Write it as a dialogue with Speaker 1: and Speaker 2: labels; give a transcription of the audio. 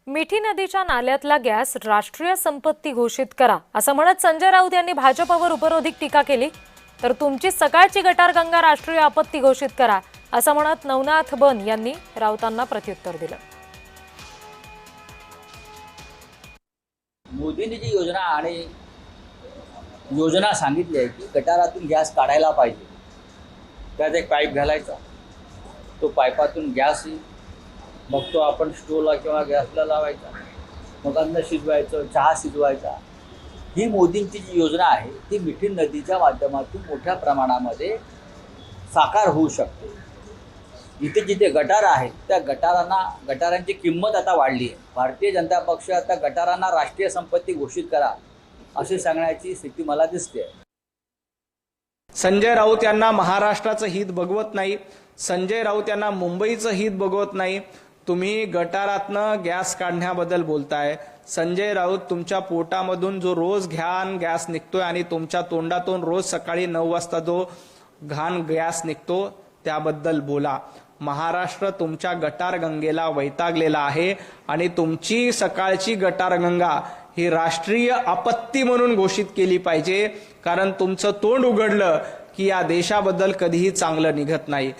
Speaker 1: मिठी नदीच्या नाल्यातला गॅस राष्ट्रीय संपत्ती घोषित करा असं म्हणत संजय राऊत यांनी भाजपवर उपरोधिक टीका केली। तर तुमची सकाळची गटारगंगा राष्ट्रीय आपत्ती घोषित करा असं म्हणत नवनाथ बन यांनी राऊतांना प्रत्युत्तर दिलं।
Speaker 2: मोदींनी जी योजना सांगितली आहे की गटारातून गॅस काढायला पाहिजे, त्यात एक पाईप घालायचा, तो पाईपातून गॅस येईल, मग तो आपण स्टोवला किंवा गॅसला लावायचा, मग अन्न शिजवायचं, चहा शिजवायचा। ही मोदींची जी योजना आहे ती मिठी नदीच्या माध्यमातून मोठ्या प्रमाणामध्ये साकार होऊ शकते। जिथे जिथे गटार आहेत त्या गटारांची किंमत आता वाढली आहे। भारतीय जनता पक्ष आता गटारांना राष्ट्रीय संपत्ती घोषित करा असे सांगण्याची स्थिती मला दिसते।
Speaker 3: संजय राऊत यांना महाराष्ट्राचं हित बघवत नाही, संजय राऊत यांना मुंबईचं हित बघवत नाही। तुम्ही गटारातनं गॅस काढण्याबद्दल बोलताय। संजय राऊत, तुमच्या पोटामधून जो रोज घाण गॅस निघतोय आणि तुमच्या तोंडातून रोज सकाळी 9 वाजता जो घाण गॅस निघतो त्याबद्दल बोला। महाराष्ट्र तुमच्या गटारगंगेला वैतागलेला आहे आणि तुमची सकाळची गटारगंगा ही राष्ट्रीय आपत्ती म्हणून घोषित केली पाहिजे, कारण तुमचं तोंड उघडलं की या देशाबद्दल कधीही चांगलं निघत नाही।